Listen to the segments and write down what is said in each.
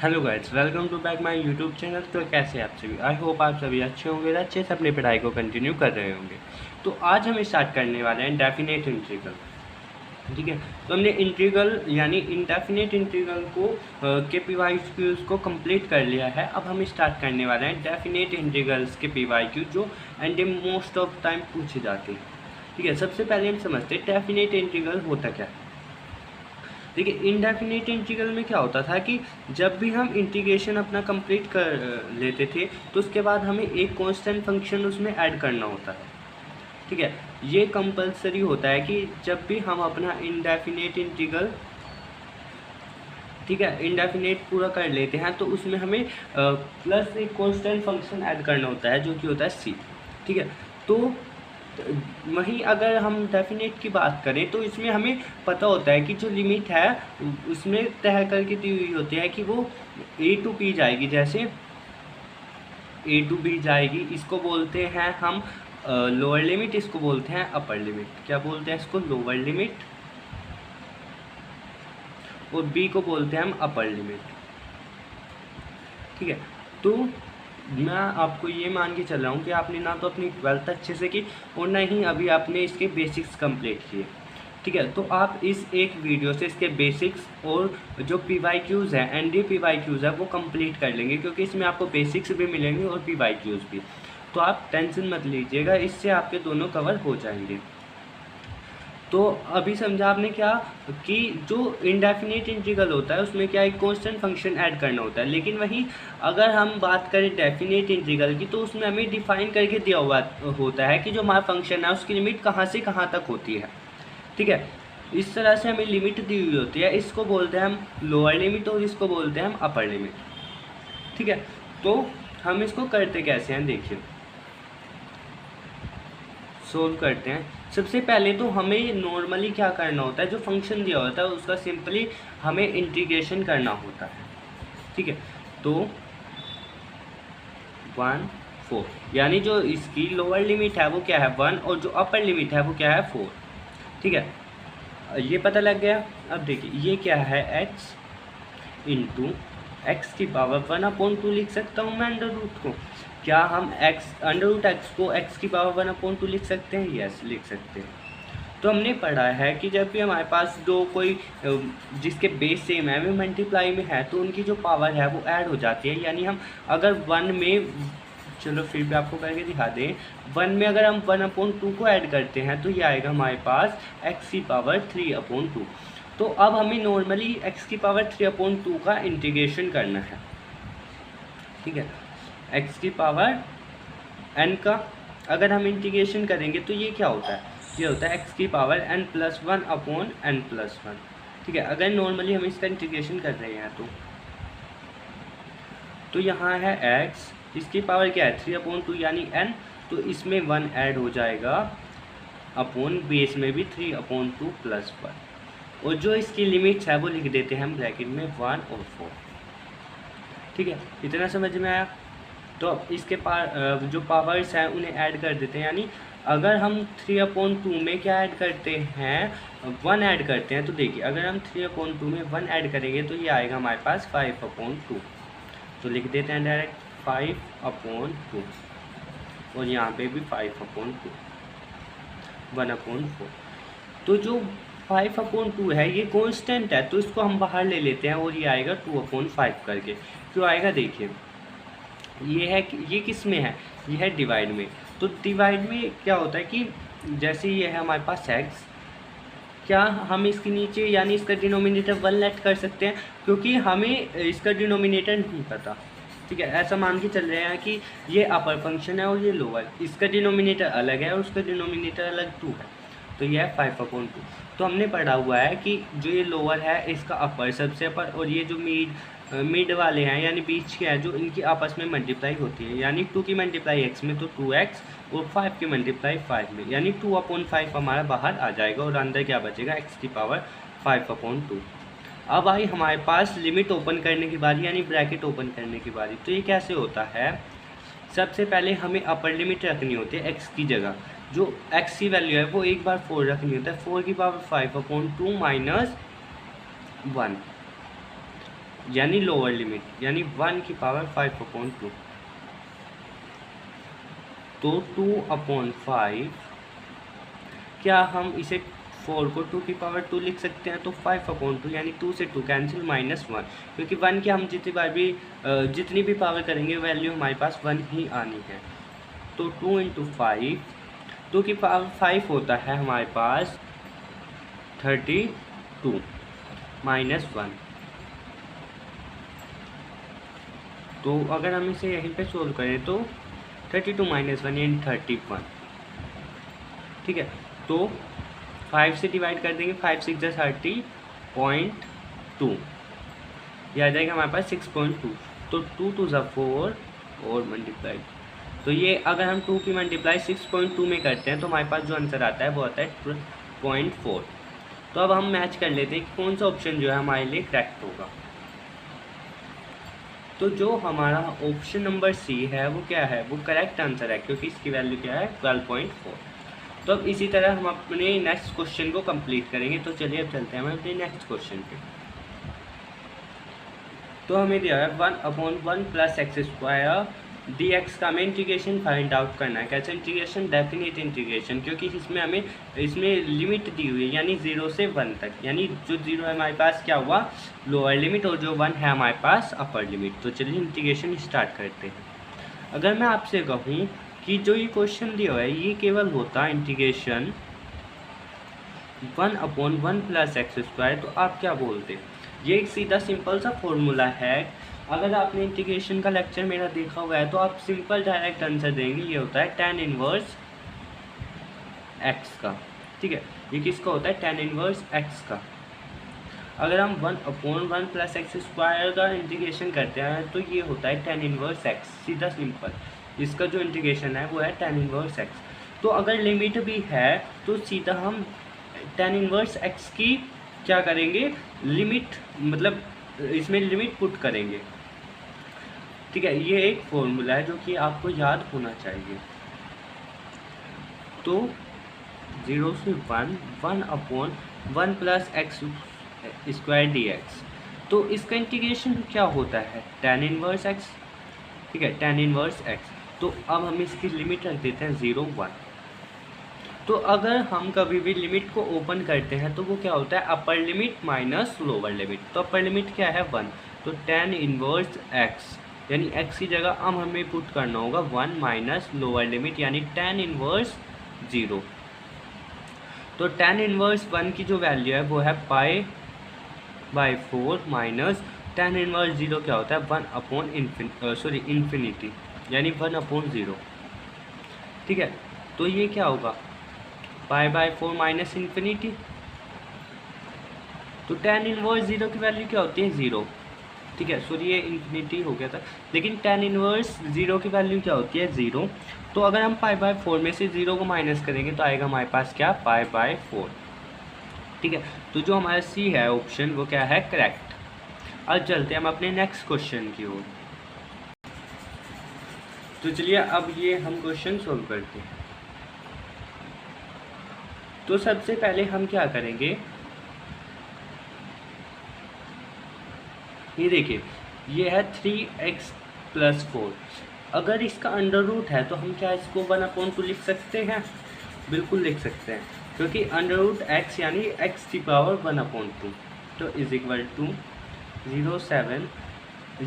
Hello guys, welcome to back my YouTube channel. तो कैसे आप सभी? आई होप आप सभी अच्छे होंगे, अच्छे से अपनी पढ़ाई को कंटिन्यू कर रहे होंगे। तो आज हम स्टार्ट करने वाले हैं डेफिनेट इंटीग्रल। ठीक है, तो हमने इंटीग्रल यानी इंडेफिनेट इंटीग्रल को के पी वाई क्यूज़ को कंप्लीट कर लिया है। अब हम स्टार्ट करने वाले हैं डेफिनेट इंटीग्रल्स के पी वाई क्यू, जो एंड मोस्ट ऑफ टाइम पूछे जाते हैं। ठीक है, सबसे पहले हम समझते हैं डेफिनेट इंटीग्रल होता क्या है। देखिए, इनडेफिनेट इंटीग्रल में क्या होता था कि जब भी हम इंटीग्रेशन अपना कंप्लीट कर लेते थे तो उसके बाद हमें एक कांस्टेंट फंक्शन उसमें ऐड करना होता है। ठीक है, ये कंपलसरी होता है कि जब भी हम अपना इनडेफिनेट इंटीग्रल, ठीक है, इनडेफिनेट पूरा कर लेते हैं तो उसमें हमें प्लस एक कांस्टेंट फंक्शन ऐड करना होता है जो कि होता है सी। ठीक है, तो वहीं अगर हम डेफिनेट की बात करें तो इसमें हमें पता होता है कि जो लिमिट है उसमें तय करके दी हुई होती है कि वो ए टू पी जाएगी। जैसे ए टू बी जाएगी, इसको बोलते हैं हम लोअर लिमिट, इसको बोलते हैं अपर लिमिट। क्या बोलते हैं इसको? Lower limit. और बी को बोलते हैं हम अपर लिमिट। ठीक है, तो मैं आपको ये मान के चल रहा हूँ कि आपने ना तो अपनी 12th अच्छे से की और ना ही अभी आपने इसके बेसिक्स कंप्लीट किए। ठीक है, तो आप इस एक वीडियो से इसके बेसिक्स और जो पी वाई क्यूज़ है, N D P Y Qs है, वो कंप्लीट कर लेंगे, क्योंकि इसमें आपको बेसिक्स भी मिलेंगे और पी वाई क्यूज़ भी। तो आप टेंशन मत लीजिएगा, इससे आपके दोनों कवर हो जाएंगे। तो अभी समझा आपने क्या कि जो इंडेफिनिट इंटीग्रल होता है उसमें क्या एक कांस्टेंट फंक्शन ऐड करना होता है, लेकिन वहीं अगर हम बात करें डेफिनेट इंटीग्रल की तो उसमें हमें डिफाइन करके दिया हुआ होता है कि जो हमारा फंक्शन है उसकी लिमिट कहाँ से कहाँ तक होती है। ठीक है, इस तरह से हमें लिमिट दी हुई होती है, इसको बोलते हैं हम लोअर लिमिट और इसको बोलते हैं हम अपर लिमिट। ठीक है, तो हम इसको करते कैसे हैं, देखिए सोल्व करते हैं। सबसे पहले तो हमें नॉर्मली क्या करना होता है, जो फंक्शन दिया होता है उसका सिंपली हमें इंटीग्रेशन करना होता है। ठीक है, तो 1 4, यानी जो इसकी लोअर लिमिट है वो क्या है 1 और जो अपर लिमिट है वो क्या है 4। ठीक है, ये पता लग गया। अब देखिए ये क्या है x इंटू एक्स की पावर 1/2 लिख सकता हूँ मैं अंडर रूट को। क्या हम x अंडर रूट एक्स को x की पावर 1/2 लिख सकते हैं? यस, लिख सकते हैं। तो हमने पढ़ा है कि जब भी हमारे पास दो कोई जिसके बेस सेम है, में मल्टीप्लाई में है, तो उनकी जो पावर है वो ऐड हो जाती है। यानी हम अगर 1 में, चलो फिर भी आपको करके दिखा दें, 1 में अगर हम 1/2 को ऐड करते हैं तो ये आएगा हमारे पास x की पावर 3/2। तो अब हमें नॉर्मली x की पावर 3/2 का इंटीग्रेशन करना है। ठीक है, x की पावर n का अगर हम इंटीग्रेशन करेंगे तो ये क्या होता है, ये होता है x की पावर n+1/n+1। ठीक है, अगर नॉर्मली हम इसका इंटीग्रेशन कर रहे हैं तो यहाँ है x, इसकी पावर क्या है 3/2 यानी n, तो इसमें 1 ऐड हो जाएगा अपॉन बेस में भी 3/2 + 1, और जो इसकी लिमिट्स है वो लिख देते हैं हम ब्रैकेट में 1 और 4। ठीक है, इतना समझ में आया? तो अब इसके जो पावर्स हैं उन्हें ऐड कर देते हैं। यानी अगर हम 3/2 में क्या ऐड करते हैं, 1 ऐड करते हैं, तो देखिए अगर हम 3/2 में 1 ऐड करेंगे तो ये आएगा हमारे पास 5/2। तो लिख देते हैं डायरेक्ट 5/2, और यहाँ पे भी 5/2, 1/4। तो जो 5/2 है ये कांस्टेंट है, तो इसको हम बाहर ले लेते हैं और ये आएगा 2/5 करके। क्यों आएगा? देखिए ये है कि ये किस में है, ये है डिवाइड में। तो डिवाइड में क्या होता है कि जैसे ये है हमारे पास x, क्या हम इसके नीचे यानी इसका डिनोमिनेटर 1 लेट कर सकते हैं, क्योंकि हमें इसका डिनोमिनेटर नहीं पता। ठीक है, ऐसा मान के चल रहे हैं कि ये अपर फंक्शन है और ये लोअर, इसका डिनोमिनेटर अलग है और उसका डिनोमिनेटर अलग 2 है, तो ये है 5/2। तो हमने पढ़ा हुआ है कि जो ये लोअर है इसका अपर सबसे अपर, और ये जो मिड वाले हैं यानी बीच के हैं जो इनकी आपस में मल्टीप्लाई होती है, यानी 2 की मल्टीप्लाई x में तो 2x, और 5 की मल्टीप्लाई 5 में, यानी 2/5 हमारा बाहर आ जाएगा और अंदर क्या बचेगा x की पावर 5/2। अब आई हमारे पास लिमिट ओपन करने की बारी, यानी ब्रैकेट ओपन करने की बारी। तो ये कैसे होता है, सबसे पहले हमें अपर लिमिट रखनी होती है x की जगह, जो x की वैल्यू है वो एक बार 4 रखनी होता है, 4 की पावर 5/2 -1, यानी लोअर लिमिट यानी 1 की पावर 5/2। तो 2/5, क्या हम इसे 4 को 2 की पावर 2 लिख सकते हैं? तो 5/2 यानी 2 से 2 कैंसिल -1, क्योंकि 1 की हम जितनी भी पावर करेंगे वैल्यू हमारे पास 1 ही आनी है। तो 2 × 5, 2 की पावर 5 होता है हमारे पास 32 -1। तो अगर हम इसे यहीं पे सोल्व करें तो 32 - 1 यानी 31। ठीक है, तो 5 से डिवाइड कर देंगे, 5 6 जा 30.2, यह आ जाएगा हमारे पास 6.2। तो 2 2 जा 4 और मल्टीप्लाई, तो ये अगर हम 2 की मल्टीप्लाई 6.2 में करते हैं तो हमारे पास जो आंसर आता है वो आता है 0.4। तो अब हम मैच कर लेते हैं कि कौन सा ऑप्शन जो है हमारे लिए करेक्ट होगा। तो जो हमारा ऑप्शन नंबर सी है वो क्या है, वो करेक्ट आंसर है, क्योंकि इसकी वैल्यू क्या है 12.4। तो अब इसी तरह हम अपने नेक्स्ट क्वेश्चन को कंप्लीट करेंगे। तो चलिए अब चलते हैं हम अपने नेक्स्ट क्वेश्चन पे। तो हमें दिया है 1/1 + x² dx का हमें इंटीग्रेशन फाइंड आउट करना है। कैसे इंटीग्रेशन? डेफिनेट इंटीग्रेशन, क्योंकि इसमें लिमिट दी हुई है, यानी 0 से 1 तक, यानी जो 0 है हमारे पास क्या हुआ लोअर लिमिट, और जो 1 है हमारे पास अपर लिमिट। तो चलिए इंटीग्रेशन स्टार्ट करते हैं। अगर मैं आपसे कहूँ कि जो ये क्वेश्चन दिया हुआ है ये केवल होता है इंटीग्रेशन 1/1 + x², तो आप क्या बोलते? ये एक सीधा सिंपल सा फॉर्मूला है। अगर आपने इंटीग्रेशन का लेक्चर मेरा देखा हुआ है तो आप सिंपल डायरेक्ट आंसर देंगे। ये होता है tan इनवर्स x का। ठीक है, ये किसका होता है? tan इनवर्स x का। अगर हम 1/1 + x² का इंटीग्रेशन करते हैं तो ये होता है tan इनवर्स x, सीधा सिंपल। इसका जो इंटीग्रेशन है वो है tan इनवर्स x। तो अगर लिमिट भी है तो सीधा हम tan इनवर्स x की क्या करेंगे, लिमिट, मतलब इसमें लिमिट पुट करेंगे। ठीक है, ये एक फॉर्मूला है जो कि आपको याद होना चाहिए। तो 0 से 1 1/1 + x² dx, तो इसका इंटीग्रेशन क्या होता है tan इनवर्स x। ठीक है, tan इनवर्स x। तो अब हम इसकी लिमिट रख देते हैं 0 1। तो अगर हम कभी भी लिमिट को ओपन करते हैं तो वो क्या होता है upper limit minus lower limit. तो अपर लिमिट क्या है 1, तो tan इनवर्स x, यानी x की जगह अब हमें पुट करना होगा 1 माइनस लोअर लिमिट यानी tan इनवर्स 0। तो tan इनवर्स 1 की जो वैल्यू है वो है π/4 माइनस tan इनवर्स 0 क्या होता है 1/, इन्फिनिटी, यानी 1/0। ठीक है, तो ये क्या होगा π/4 माइनस इन्फिनिटी। तो tan इनवर्स 0 की वैल्यू क्या होती है 0। ठीक है, सॉरी ये इन्फिनिटी हो गया था, लेकिन tan इनवर्स 0 की वैल्यू क्या होती है 0। तो अगर हम π/4 में से 0 को माइनस करेंगे तो आएगा हमारे पास क्या π/4। ठीक है, तो जो हमारा सी है ऑप्शन वो क्या है करेक्ट। अब चलते हैं हम अपने नेक्स्ट क्वेश्चन की ओर। तो चलिए अब ये हम क्वेश्चन सोल्व करते हैं। तो सबसे पहले हम क्या करेंगे, ये देखिए ये है 3x + 4। अगर इसका अंडर रूट है तो हम क्या इसको 1/2 लिख सकते हैं? बिल्कुल लिख सकते हैं, क्योंकि अंडर रूट x यानी x की पावर 1/2। तो इज इक्वल टू 0.7।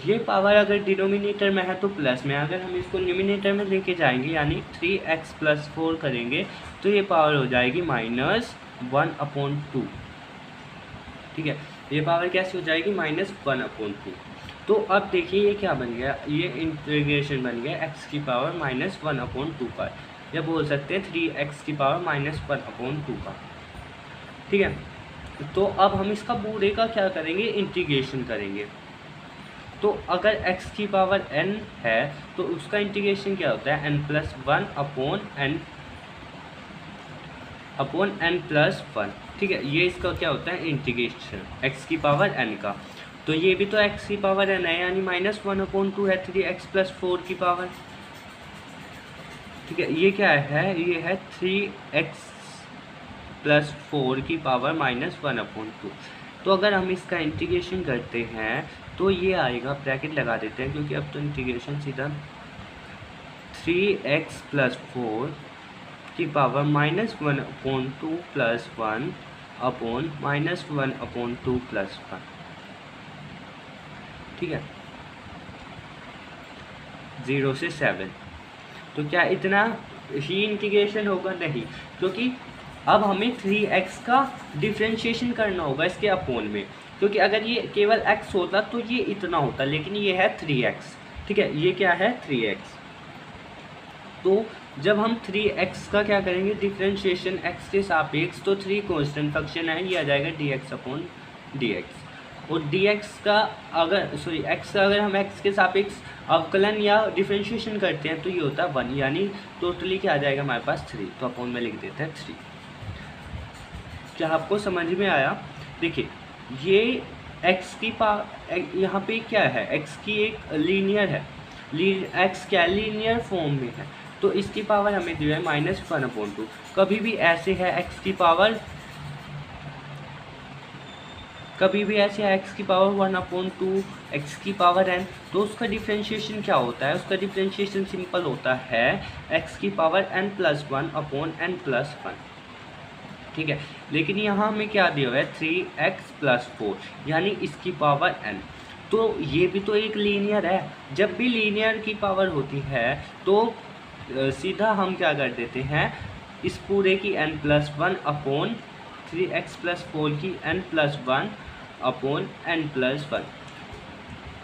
ये पावर अगर डिनोमिनेटर में है तो प्लस में, अगर हम इसको न्यूमिनेटर में लेके जाएंगे यानी 3x + 4 करेंगे तो ये पावर हो जाएगी -1/2। ठीक है, ये पावर कैसे हो जाएगी -1/2। तो अब देखिए ये क्या बन गया, ये इंटीग्रेशन बन गया x की पावर -1/2 का, या बोल सकते हैं 3x की पावर -1/2 का। ठीक है, तो अब हम इसका पूरे का क्या करेंगे इंटीग्रेशन करेंगे। तो अगर x की पावर n है तो उसका इंटीग्रेशन क्या होता है n+1/n+1। ठीक है, ये इसका क्या होता है इंटीग्रेशन x की पावर n का। तो ये भी तो x की पावर n है यानी -1/2 है 3x + 4 की पावर। ठीक है, ये क्या है, ये है 3x + 4 की पावर -1/2। तो अगर हम इसका इंटीग्रेशन करते हैं तो ये आएगा, ब्रैकेट लगा देते हैं क्योंकि अब तो इंटीग्रेशन सीधा 3x + 4 की पावर -1/2 + 1 अपॉन -1/2 + 1, ठीक है, 0 से 7। तो क्या इतना ही इंटीग्रेशन होगा? नहीं, क्योंकि अब हमें 3x का डिफ्रेंशिएशन करना होगा इसके अपोन में, क्योंकि अगर ये केवल x होता तो ये इतना होता, लेकिन ये है 3x, ठीक है, ये क्या है 3x। तो जब हम 3x का क्या करेंगे डिफ्रेंशिएशन x के सापेक्ष, तो 3 कांस्टेंट फंक्शन है, ये आ जाएगा dx/dx। और dx का अगर x का अगर हम x के सापेक्ष अवकलन या डिफ्रेंशिएशन करते हैं तो ये होता है 1, यानी टोटली क्या आ जाएगा हमारे पास 3, तो अपोन में लिख देते हैं 3। क्या आपको समझ में आया? देखिए ये x की यहाँ पे क्या है, x की एक लीनियर है, x क्या लीनियर फॉर्म में है, तो इसकी पावर हमें दी है -1/2। कभी भी ऐसे है x की पावर, कभी भी ऐसे है x की पावर 1/2, x की पावर n, तो उसका डिफ्रेंशिएशन क्या होता है? उसका डिफ्रेंशिएशन सिंपल होता है x की पावर n+1 अपॉन n+1, ठीक है। लेकिन यहाँ हमें क्या दिया हुआ है 3x + 4, यानी इसकी पावर n। तो ये भी तो एक लीनियर है, जब भी लीनियर की पावर होती है तो सीधा हम क्या कर देते हैं, इस पूरे की n+1 अपॉन 3x + 4 की n+1 अपॉन n+1।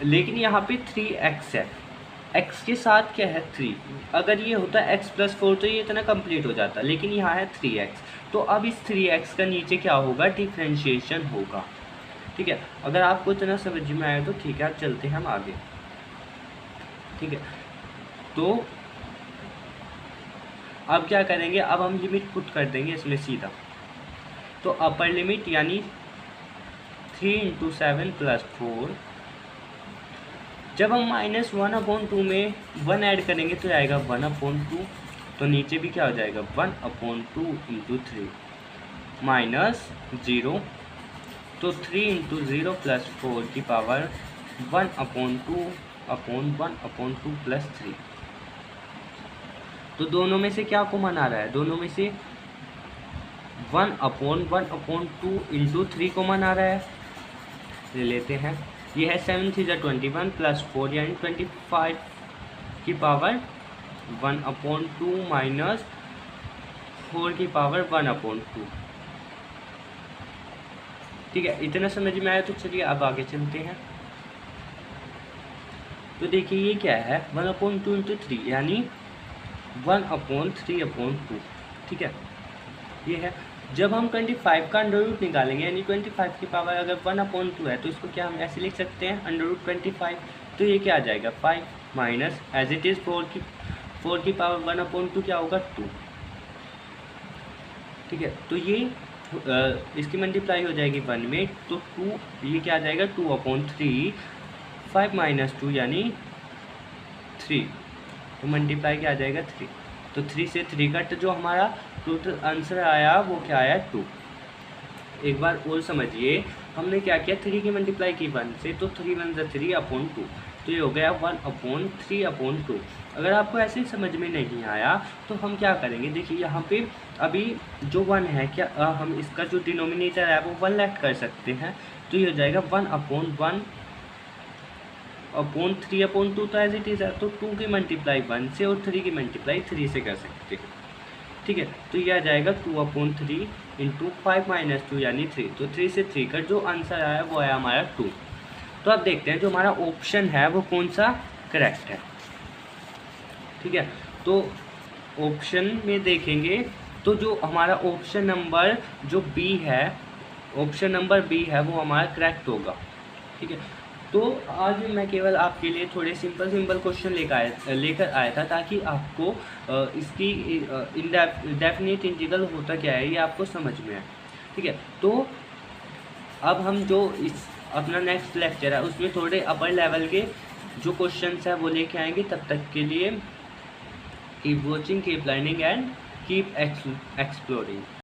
लेकिन यहाँ पे 3x है, x के साथ क्या है 3, अगर ये होता है x + 4 तो ये इतना कंप्लीट हो जाता, लेकिन यहाँ है 3x, तो अब इस 3x का नीचे क्या होगा डिफ्रेंशिएशन होगा, ठीक है। अगर आपको इतना समझ में आया तो ठीक है, अब चलते हैं हम आगे, ठीक है। तो अब क्या करेंगे, अब हम लिमिट पुट कर देंगे इसमें सीधा, तो अपर लिमिट यानी 3 × 7 + 4, जब हम -1/2 में 1 ऐड करेंगे तो आएगा 1/2, तो नीचे भी क्या हो जाएगा 1/2 × 3 -0, तो 3 × 0 + 4 की पावर 1/2 अपॉन 1/2 + 3। तो दोनों में से क्या कॉमन आ रहा है, दोनों में से 1/1/2 × 3 कॉमन आ रहा है, ले लेते हैं। ये है 7 × 3 = 21 + 4 यानी 25 की पावर 1/2 माइनस 4 की पावर 1/2, ठीक है। इतना समझ में आया, तो चलिए अब आगे चलते हैं। तो देखिए ये क्या है 1/2 × 3 यानी 1/3/2, ठीक है, ये है। जब हम 25 का अंडर रूट निकालेंगे, यानी 25 की पावर अगर 1/2 है तो इसको क्या हम ऐसे लिख सकते हैं √25, तो ये क्या आ जाएगा 5 माइनस एज इट इज़ 4 की पावर 1/2 क्या होगा 2, ठीक है। तो ये इसकी मल्टीप्लाई हो जाएगी 1 में, तो 2 ये क्या आ जाएगा 2/3, 5 - 2 यानी 3, तो मल्टीप्लाई क्या आ जाएगा 3, तो 3 से 3 कट, जो हमारा टोटल आंसर आया वो क्या आया 2। एक बार और समझिए, हमने क्या किया 3 की मल्टीप्लाई की 1 से, तो 3 × 1 = 3/2, तो ये हो गया 1/3/2। अगर आपको ऐसे समझ में नहीं आया तो हम क्या करेंगे, देखिए यहाँ पे अभी जो 1 है, क्या हम इसका जो डिनोमिनेटर है वो 1 लेफ्ट कर सकते हैं, तो ये हो जाएगा 1/1/3/2, तो एज इट इज़ है, तो 2 की मल्टीप्लाई 1 से और 3 की मल्टीप्लाई 3 से कर सकते हैं, ठीक है। तो ये आ जाएगा 2/3 × 5 - 2 यानी 3, तो 3 से 3 का जो आंसर आया वो आया हमारा 2। तो अब देखते हैं जो हमारा ऑप्शन है वो कौन सा करेक्ट है, ठीक है। तो ऑप्शन में देखेंगे तो जो हमारा ऑप्शन नंबर जो बी है, ऑप्शन नंबर बी है वो हमारा करेक्ट होगा, ठीक है। तो आज मैं केवल आपके लिए थोड़े सिंपल क्वेश्चन लेकर आया था, ताकि आपको इसकी डेफिनेट इंटीग्रल होता क्या है ये आपको समझ में आए, ठीक है। तो अब हम जो इस अपना नेक्स्ट लेक्चर है उसमें थोड़े अपर लेवल के जो क्वेश्चंस है वो लेके आएंगे। तब तक के लिए keep watching, keep learning and keep exploring.